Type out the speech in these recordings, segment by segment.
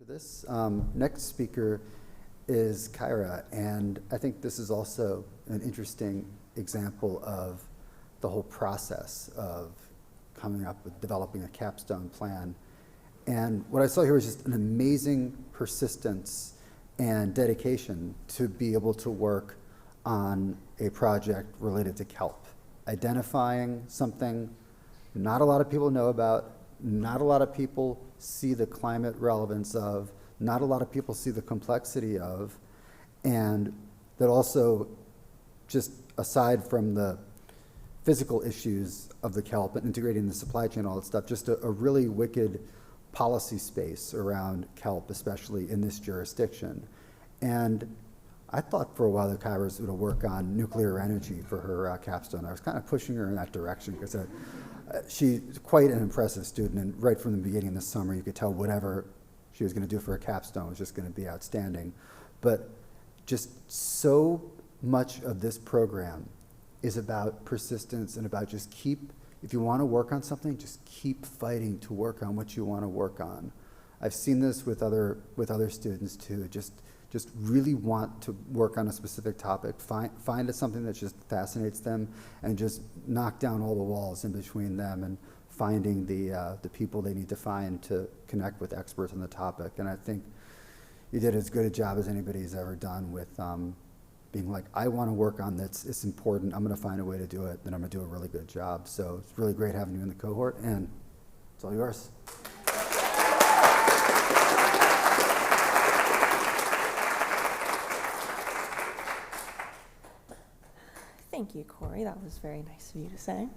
This next speaker is Kaira, and I think this is also an interesting example of the whole process of coming up with developing a capstone plan. And what I saw here was just an amazing persistence and dedication to be able to work on a project related to kelp, identifying something not a lot of people know about, not a lot of people see the climate relevance of, not a lot of people see the complexity of, and that also, just aside from the physical issues of the kelp and integrating the supply chain, all that stuff, just a really wicked policy space around kelp, especially in this jurisdiction. And I thought for a while that Kaira was going to work on nuclear energy for her capstone. I was kind of pushing her in that direction because she's quite an impressive student, and right from the beginning this summer, you could tell whatever she was going to do for her capstone was just going to be outstanding. But just so much of this program is about persistence and about just if you want to work on something, just keep fighting to work on what you want to work on. I've seen this with other students too. Just really want to work on a specific topic, find something that just fascinates them, and just knock down all the walls in between them and finding the people they need to find to connect with experts on the topic. And I think you did as good a job as anybody's ever done with being like, I want to work on this, it's important, I'm going to find a way to do it, then I'm going to do a really good job. So it's really great having you in the cohort, and it's all yours. Thank you, Corey. That was very nice of you to say.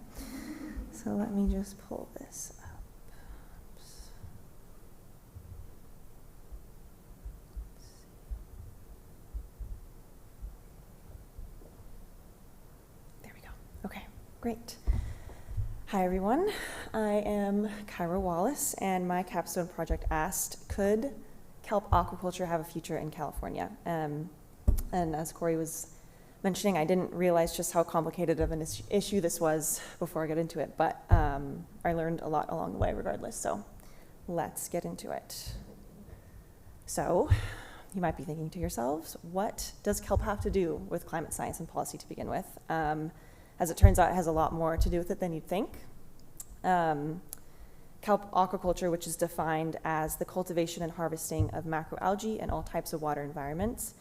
So let me just pull this up. Oops. There we go. Okay, great. Hi, everyone. I am Kaira Wallace, and my capstone project asked, could kelp aquaculture have a future in California? And as Corey was mentioning, I didn't realize just how complicated of an issue this was before I got into it, but I learned a lot along the way regardless, so let's get into it. So you might be thinking to yourselves, what does kelp have to do with climate science and policy to begin with? As it turns out, it has a lot more to do with it than you'd think. Kelp aquaculture, which is defined as the cultivation and harvesting of macroalgae in all types of water environments,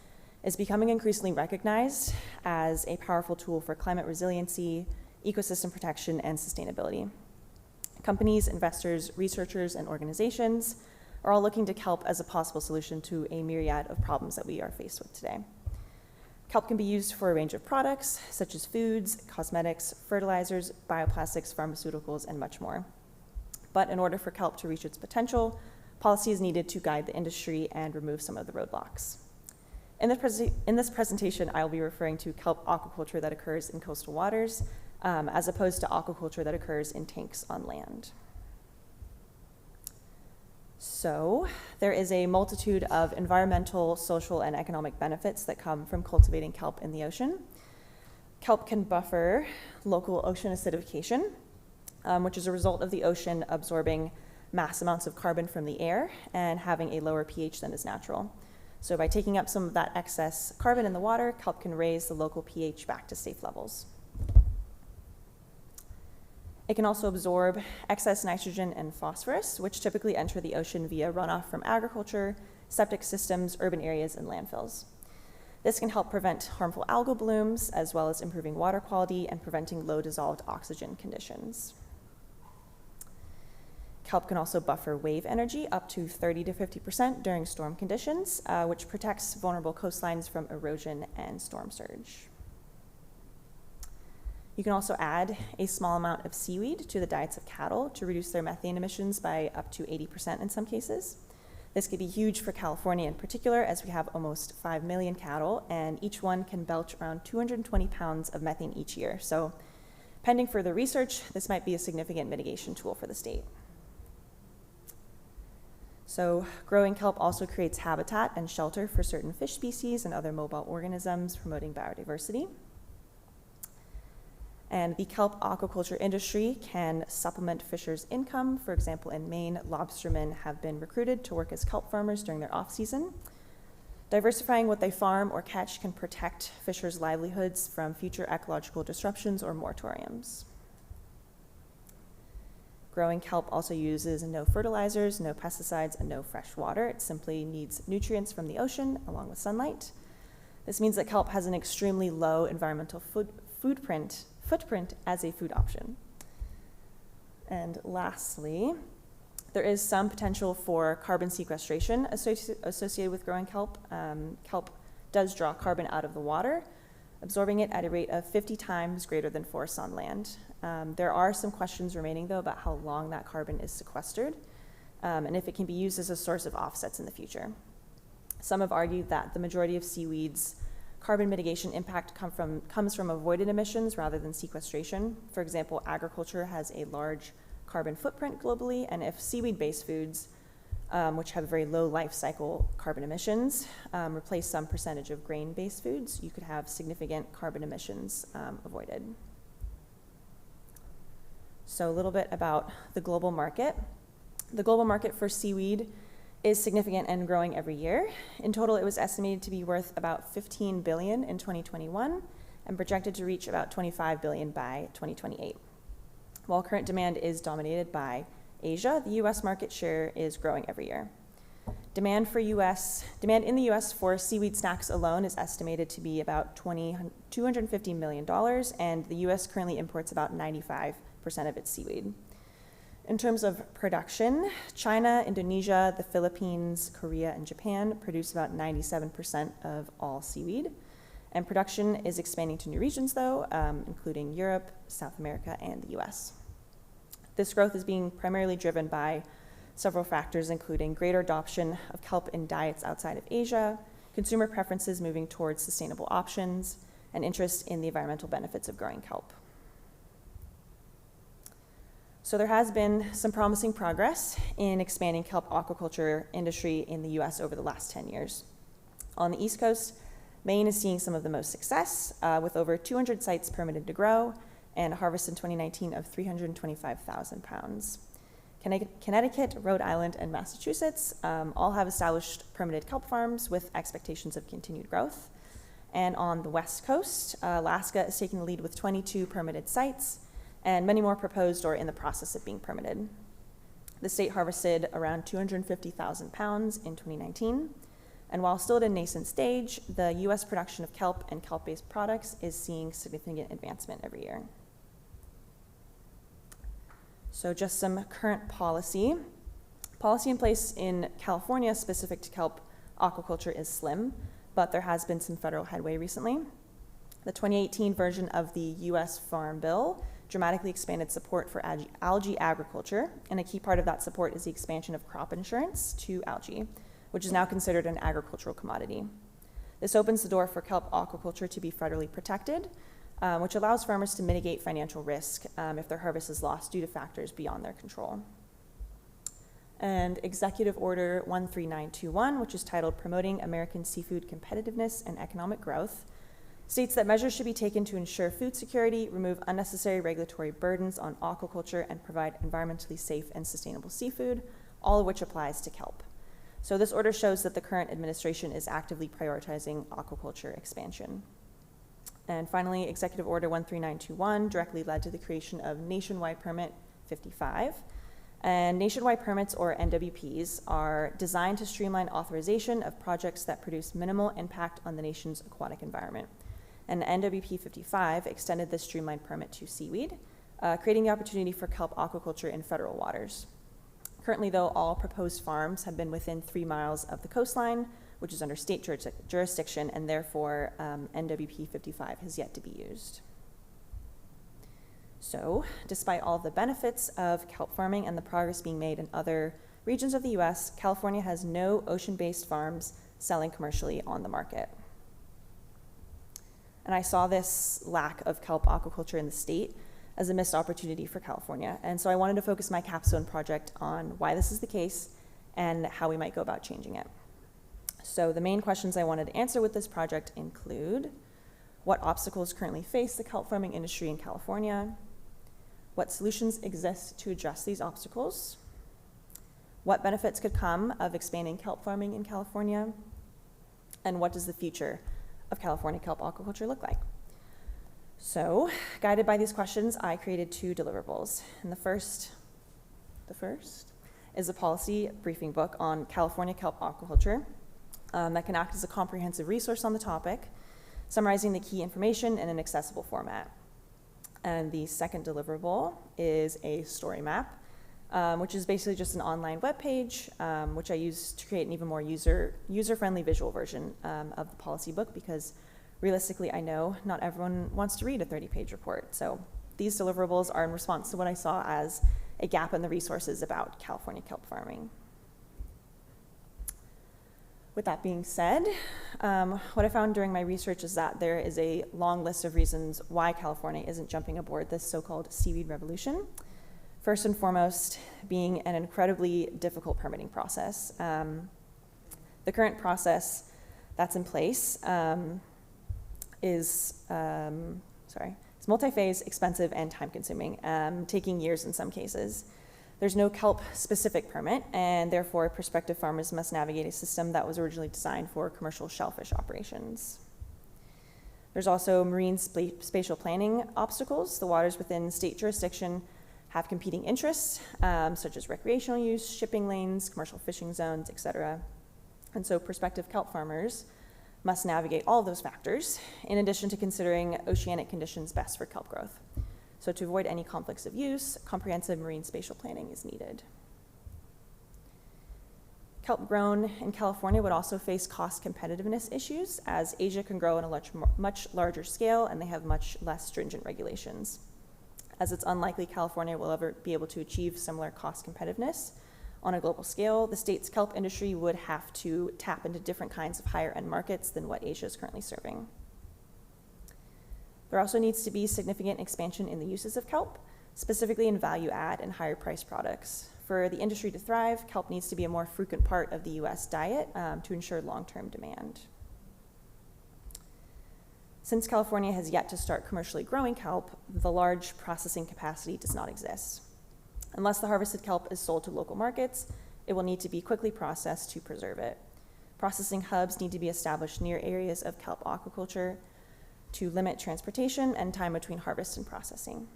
is becoming increasingly recognized as a powerful tool for climate resiliency, ecosystem protection, and sustainability. Companies, investors, researchers, and organizations are all looking to kelp as a possible solution to a myriad of problems that we are faced with today. Kelp can be used for a range of products, such as foods, cosmetics, fertilizers, bioplastics, pharmaceuticals, and much more. But in order for kelp to reach its potential, policy is needed to guide the industry and remove some of the roadblocks. In this presentation, I'll be referring to kelp aquaculture that occurs in coastal waters, as opposed to aquaculture that occurs in tanks on land. So there is a multitude of environmental, social, and economic benefits that come from cultivating kelp in the ocean. Kelp can buffer local ocean acidification, which is a result of the ocean absorbing mass amounts of carbon from the air and having a lower pH than is natural. So by taking up some of that excess carbon in the water, kelp can raise the local pH back to safe levels. It can also absorb excess nitrogen and phosphorus, which typically enter the ocean via runoff from agriculture, septic systems, urban areas, and landfills. This can help prevent harmful algal blooms, as well as improving water quality and preventing low dissolved oxygen conditions. Kelp can also buffer wave energy up to 30 to 50% during storm conditions, which protects vulnerable coastlines from erosion and storm surge. You can also add a small amount of seaweed to the diets of cattle to reduce their methane emissions by up to 80% in some cases. This could be huge for California in particular, as we have almost 5 million cattle, and each one can belch around 220 pounds of methane each year. So, pending further research, this might be a significant mitigation tool for the state. So growing kelp also creates habitat and shelter for certain fish species and other mobile organisms, promoting biodiversity. And the kelp aquaculture industry can supplement fishers' income. For example, in Maine, lobstermen have been recruited to work as kelp farmers during their off-season. Diversifying what they farm or catch can protect fishers' livelihoods from future ecological disruptions or moratoriums. Growing kelp also uses no fertilizers, no pesticides, and no fresh water. It simply needs nutrients from the ocean along with sunlight. This means that kelp has an extremely low environmental footprint as a food option. And lastly, there is some potential for carbon sequestration associated with growing kelp. Kelp does draw carbon out of the water, absorbing it at a rate of 50 times greater than forests on land. There are some questions remaining, though, about how long that carbon is sequestered and if it can be used as a source of offsets in the future. Some have argued that the majority of seaweed's carbon mitigation impact comes from avoided emissions rather than sequestration. For example, agriculture has a large carbon footprint globally, and if seaweed-based foods, which have very low life cycle carbon emissions, replace some percentage of grain-based foods, you could have significant carbon emissions avoided. So a little bit about the global market. The global market for seaweed is significant and growing every year. In total, it was estimated to be worth about $15 billion in 2021 and projected to reach about $25 billion by 2028. While current demand is dominated by Asia, the US market share is growing every year. Demand in the US for seaweed snacks alone is estimated to be about $250 million, and the US currently imports about 95% of its seaweed. In terms of production, China, Indonesia, the Philippines, Korea, and Japan produce about 97% of all seaweed. And production is expanding to new regions, though, including Europe, South America, and the US. This growth is being primarily driven by several factors, including greater adoption of kelp in diets outside of Asia, consumer preferences moving towards sustainable options, and interest in the environmental benefits of growing kelp. So there has been some promising progress in expanding kelp aquaculture industry in the US over the last 10 years. On the East Coast, Maine is seeing some of the most success, with over 200 sites permitted to grow and a harvest in 2019 of 325,000 pounds. Connecticut, Rhode Island, and Massachusetts all have established permitted kelp farms with expectations of continued growth. And on the West Coast, Alaska is taking the lead with 22 permitted sites, and many more proposed or in the process of being permitted. The state harvested around 250,000 pounds in 2019, and while still at a nascent stage, the US production of kelp and kelp-based products is seeing significant advancement every year. So just some current policy. Policy in place in California specific to kelp aquaculture is slim, but there has been some federal headway recently. The 2018 version of the US Farm Bill dramatically expanded support for algae agriculture, and a key part of that support is the expansion of crop insurance to algae, which is now considered an agricultural commodity. This opens the door for kelp aquaculture to be federally protected, which allows farmers to mitigate financial risk if their harvest is lost due to factors beyond their control. And Executive Order 13921, which is titled Promoting American Seafood Competitiveness and Economic Growth, states that measures should be taken to ensure food security, remove unnecessary regulatory burdens on aquaculture, and provide environmentally safe and sustainable seafood, all of which applies to kelp. So this order shows that the current administration is actively prioritizing aquaculture expansion. And finally, Executive Order 13921 directly led to the creation of Nationwide Permit 55. And nationwide permits, or NWPs, are designed to streamline authorization of projects that produce minimal impact on the nation's aquatic environment. And NWP 55 extended this streamlined permit to seaweed, creating the opportunity for kelp aquaculture in federal waters. Currently, though, all proposed farms have been within 3 miles of the coastline, which is under state jurisdiction, and therefore NWP 55 has yet to be used. So, despite all the benefits of kelp farming and the progress being made in other regions of the US, California has no ocean-based farms selling commercially on the market. And I saw this lack of kelp aquaculture in the state as a missed opportunity for California. And so I wanted to focus my Capstone project on why this is the case and how we might go about changing it. So the main questions I wanted to answer with this project include, what obstacles currently face the kelp farming industry in California, what solutions exist to address these obstacles, what benefits could come of expanding kelp farming in California, and what does the future of California kelp aquaculture look like? So, guided by these questions, I created 2 deliverables. And the first is a policy briefing book on California kelp aquaculture that can act as a comprehensive resource on the topic, summarizing the key information in an accessible format. And the second deliverable is a story map, which is basically just an online webpage, which I use to create an even more user-friendly visual version of the policy book, because realistically, I know not everyone wants to read a 30-page report. So these deliverables are in response to what I saw as a gap in the resources about California kelp farming. With that being said, what I found during my research is that there is a long list of reasons why California isn't jumping aboard this so-called seaweed revolution. First and foremost, being an incredibly difficult permitting process. The current process that's in place is multi-phase, expensive, and time-consuming, taking years in some cases. There's no kelp-specific permit, and therefore prospective farmers must navigate a system that was originally designed for commercial shellfish operations. There's also marine spatial planning obstacles. The waters within state jurisdiction have competing interests, such as recreational use, shipping lanes, commercial fishing zones, etc. And so prospective kelp farmers must navigate all of those factors, in addition to considering oceanic conditions best for kelp growth. So to avoid any conflicts of use, comprehensive marine spatial planning is needed. Kelp grown in California would also face cost competitiveness issues, as Asia can grow on a much larger scale and they have much less stringent regulations. As it's unlikely California will ever be able to achieve similar cost competitiveness on a global scale, the state's kelp industry would have to tap into different kinds of higher end markets than what Asia is currently serving. There also needs to be significant expansion in the uses of kelp, specifically in value add and higher priced products. For the industry to thrive, kelp needs to be a more frequent part of the US diet to ensure long-term demand. Since California has yet to start commercially growing kelp, the large processing capacity does not exist. Unless the harvested kelp is sold to local markets, it will need to be quickly processed to preserve it. Processing hubs need to be established near areas of kelp aquaculture to limit transportation and time between harvest and processing.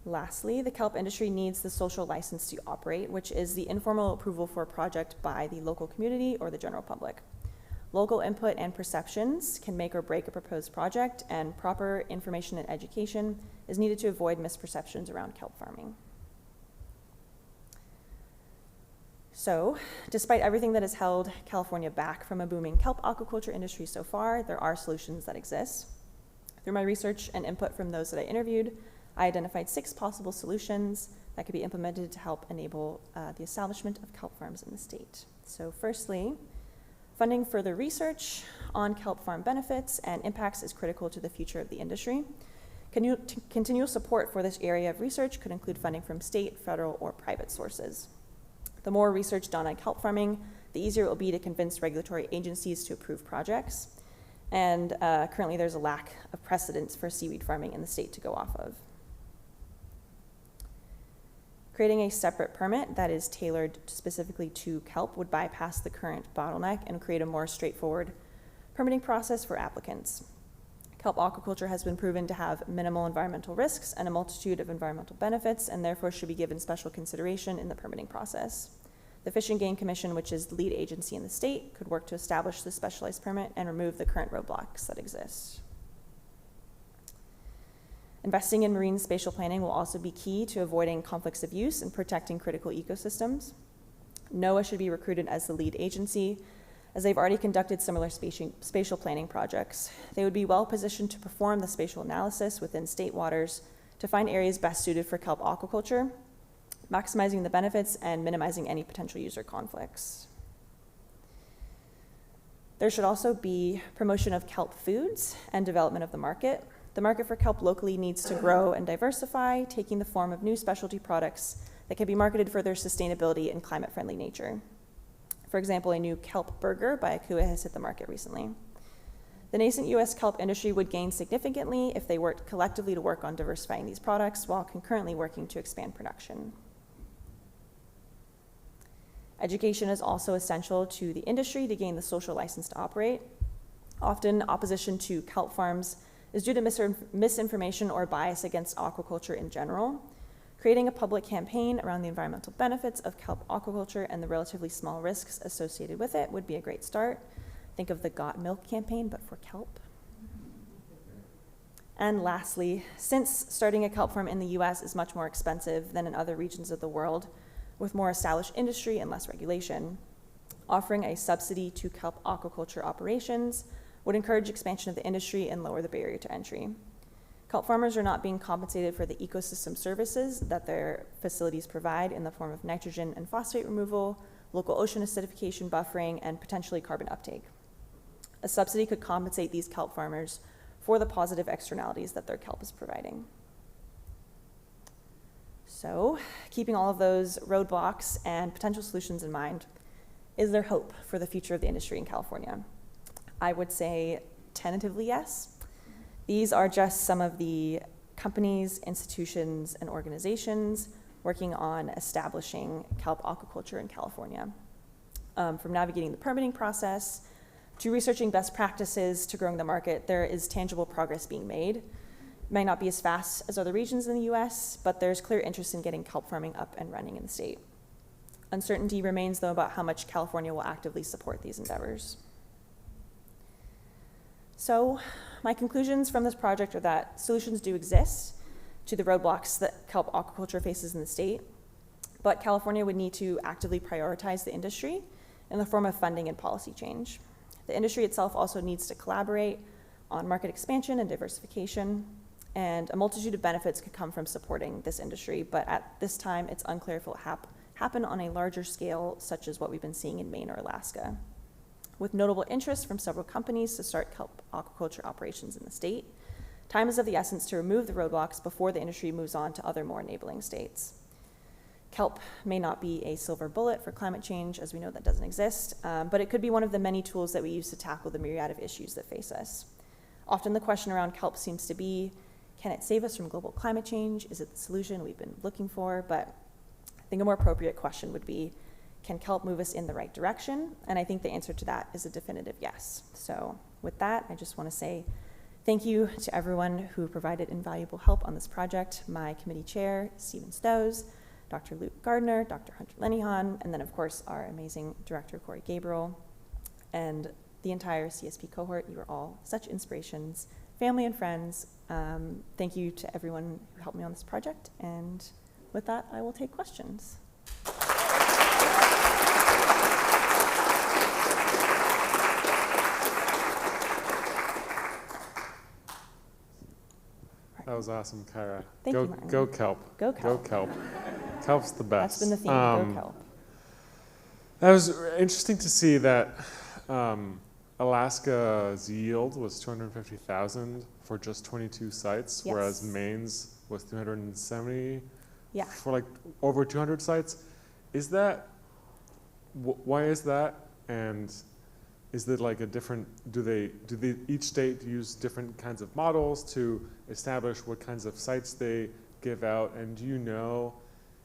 Lastly, the kelp industry needs the social license to operate, which is the informal approval for a project by the local community or the general public. Local input and perceptions can make or break a proposed project, and proper information and education is needed to avoid misperceptions around kelp farming. So, despite everything that has held California back from a booming kelp aquaculture industry so far, there are solutions that exist. Through my research and input from those that I interviewed, I identified 6 possible solutions that could be implemented to help enable the establishment of kelp farms in the state. So firstly, funding further research on kelp farm benefits and impacts is critical to the future of the industry. Continual support for this area of research could include funding from state, federal, or private sources. The more research done on kelp farming, the easier it will be to convince regulatory agencies to approve projects. And currently there's a lack of precedents for seaweed farming in the state to go off of. Creating a separate permit that is tailored specifically to kelp would bypass the current bottleneck and create a more straightforward permitting process for applicants. Kelp aquaculture has been proven to have minimal environmental risks and a multitude of environmental benefits, and therefore should be given special consideration in the permitting process. The Fish and Game Commission, which is the lead agency in the state, could work to establish the specialized permit and remove the current roadblocks that exist. Investing in marine spatial planning will also be key to avoiding conflicts of use and protecting critical ecosystems. NOAA should be recruited as the lead agency, as they've already conducted similar spatial planning projects. They would be well positioned to perform the spatial analysis within state waters to find areas best suited for kelp aquaculture, maximizing the benefits and minimizing any potential user conflicts. There should also be promotion of kelp foods and development of the market. The market for kelp locally needs to grow and diversify, taking the form of new specialty products that can be marketed for their sustainability and climate-friendly nature. For example, a new kelp burger by Akua has hit the market recently. The nascent U.S. kelp industry would gain significantly if they worked collectively to work on diversifying these products while concurrently working to expand production. Education is also essential to the industry to gain the social license to operate. Often, opposition to kelp farms is due to misinformation or bias against aquaculture in general. Creating a public campaign around the environmental benefits of kelp aquaculture and the relatively small risks associated with it would be a great start. Think of the Got Milk campaign, but for kelp. And lastly, since starting a kelp farm in the US is much more expensive than in other regions of the world, with more established industry and less regulation, offering a subsidy to kelp aquaculture operations would encourage expansion of the industry and lower the barrier to entry. Kelp farmers are not being compensated for the ecosystem services that their facilities provide in the form of nitrogen and phosphate removal, local ocean acidification buffering, and potentially carbon uptake. A subsidy could compensate these kelp farmers for the positive externalities that their kelp is providing. So, keeping all of those roadblocks and potential solutions in mind, is there hope for the future of the industry in California? I would say tentatively yes. These are just some of the companies, institutions, and organizations working on establishing kelp aquaculture in California. From navigating the permitting process to researching best practices to growing the market, there is tangible progress being made. It might not be as fast as other regions in the US, but there's clear interest in getting kelp farming up and running in the state. Uncertainty remains, though, about how much California will actively support these endeavors. So, my conclusions from this project are that solutions do exist to the roadblocks that kelp aquaculture faces in the state, but California would need to actively prioritize the industry in the form of funding and policy change. The industry itself also needs to collaborate on market expansion and diversification, and a multitude of benefits could come from supporting this industry, but at this time, it's unclear if it will happen on a larger scale, such as what we've been seeing in Maine or Alaska. With notable interest from several companies to start kelp aquaculture operations in the state, time is of the essence to remove the roadblocks before the industry moves on to other more enabling states. Kelp may not be a silver bullet for climate change, as we know that doesn't exist, but it could be one of the many tools that we use to tackle the myriad of issues that face us. Often the question around kelp seems to be, can it save us from global climate change? Is it the solution we've been looking for? But I think a more appropriate question would be, can kelp move us in the right direction? And I think the answer to that is a definitive yes. So with that, I just want to say thank you to everyone who provided invaluable help on this project. My committee chair, Stephen Stows, Dr. Luke Gardner, Dr. Hunter Lenihan, and then of course our amazing director, Corey Gabriel, and the entire CSP cohort. You are all such inspirations, family and friends. Thank you to everyone who helped me on this project. And with that, I will take questions. That was awesome, Kaira. Thank you, Martin. Go kelp. Go kelp. Go kelp. Kelp's the best. That's been the theme, go kelp. That was interesting to see that Alaska's yield was 250,000 for just 22 sites, Yes. whereas Maine's was 370 Yeah. for like over 200 sites. Is that, why is that? And is there like a different, do they each state use different kinds of models to establish what kinds of sites they give out? And do you know,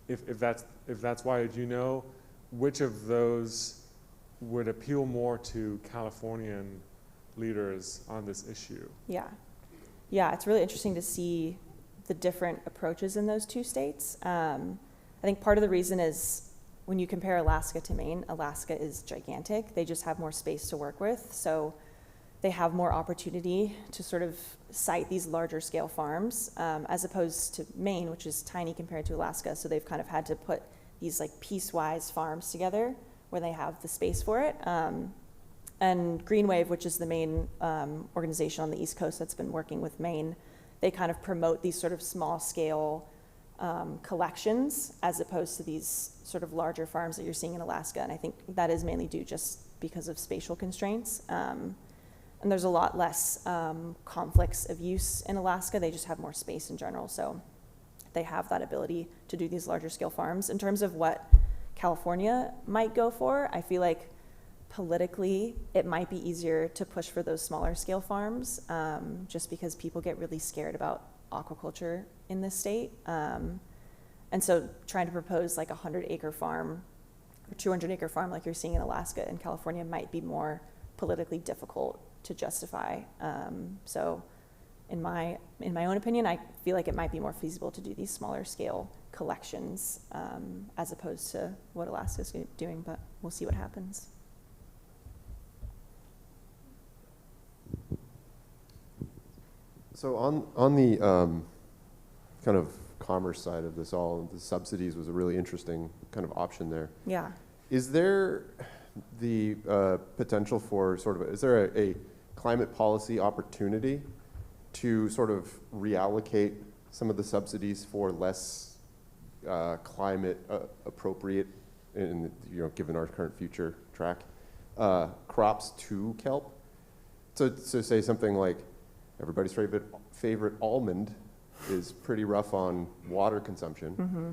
if that's why, do you know which of those would appeal more to Californian leaders on this issue? Yeah. Yeah, it's really interesting to see the different approaches in those two states. I think part of the reason is when you compare Alaska to Maine, Alaska is gigantic. They just have more space to work with. So they have more opportunity to sort of site these larger scale farms, as opposed to Maine, which is tiny compared to Alaska. So they've kind of had to put these like piecewise farms together where they have the space for it. And Green Wave, which is the main organization on the East Coast that's been working with Maine, they kind of promote these sort of small scale collections as opposed to these sort of larger farms that you're seeing in Alaska. And I think that is mainly due just because of spatial constraints. And there's a lot less conflicts of use in Alaska. They just have more space in general. So they have that ability to do these larger scale farms. In terms of what California might go for, I feel like politically, it might be easier to push for those smaller scale farms, just because people get really scared about aquaculture in this state. And so trying to propose like a 100-acre farm or 200-acre farm like you're seeing in Alaska and California might be more politically difficult to justify. So in my own opinion, I feel like it might be more feasible to do these smaller scale collections as opposed to what Alaska's doing, but we'll see what happens. So on the kind of commerce side of this all, the subsidies was a really interesting kind of option there. Yeah. Is there the potential for sort of, is there a climate policy opportunity to sort of reallocate some of the subsidies for less climate appropriate, in, given our current future track, crops to kelp? So say something like everybody's favorite almond is pretty rough on water consumption. Mm-hmm.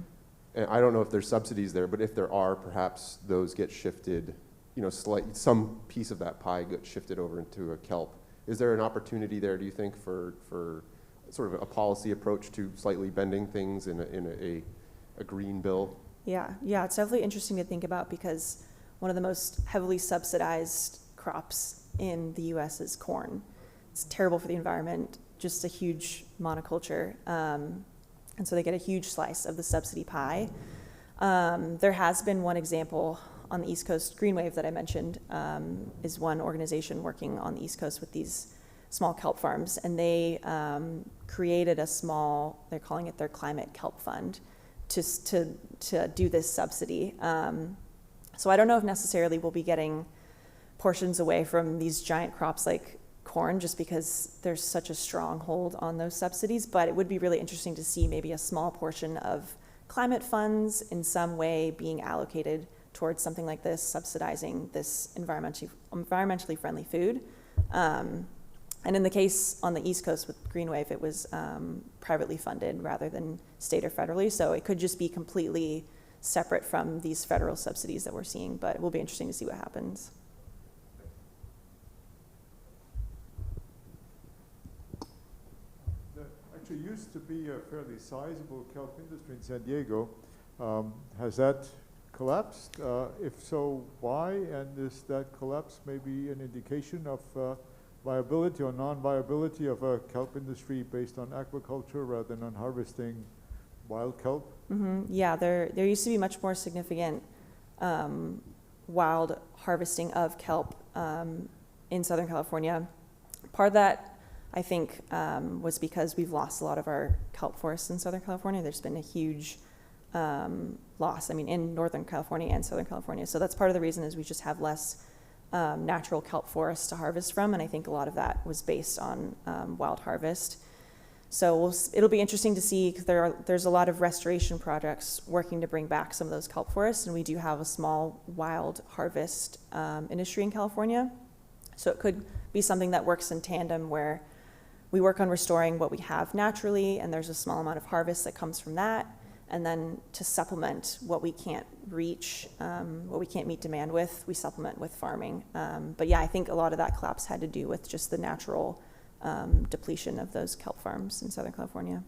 And I don't know if there's subsidies there, but if there are, perhaps those get shifted, some piece of that pie gets shifted over into a kelp. Is there an opportunity there, do you think, for sort of a policy approach to slightly bending things in a green bill? Yeah, it's definitely interesting to think about because one of the most heavily subsidized crops in the US is corn. It's terrible for the environment, just a huge monoculture. And so they get a huge slice of the subsidy pie. There has been one example on the East Coast, Greenwave that I mentioned, is one organization working on the East Coast with these small kelp farms. And they created a small, they're calling it their Climate Kelp Fund, to do this subsidy. So I don't know if necessarily we'll be getting portions away from these giant crops like corn, just because there's such a strong hold on those subsidies, but it would be really interesting to see maybe a small portion of climate funds in some way being allocated towards something like this, subsidizing this environmentally friendly food. And in the case on the East Coast with Greenwave, it was privately funded rather than state or federally, so it could just be completely separate from these federal subsidies that we're seeing, but it will be interesting to see what happens. Actually used to be a fairly sizable kelp industry in San Diego. Has that collapsed? If so, why? And is that collapse maybe an indication of viability or non-viability of a kelp industry based on aquaculture rather than on harvesting wild kelp? Mm-hmm. Yeah, there used to be much more significant wild harvesting of kelp in Southern California. Part of that, I think, was because we've lost a lot of our kelp forests in Southern California. There's been a huge loss, in Northern California and Southern California. So that's part of the reason is we just have less natural kelp forests to harvest from, and I think a lot of that was based on wild harvest. So it'll be interesting to see, because there's a lot of restoration projects working to bring back some of those kelp forests, and we do have a small wild harvest industry in California. So it could be something that works in tandem where we work on restoring what we have naturally, and there's a small amount of harvest that comes from that, and then to supplement what we can't reach, what we can't meet demand with, we supplement with farming. But yeah, I think a lot of that collapse had to do with just the natural depletion of those kelp farms in Southern California.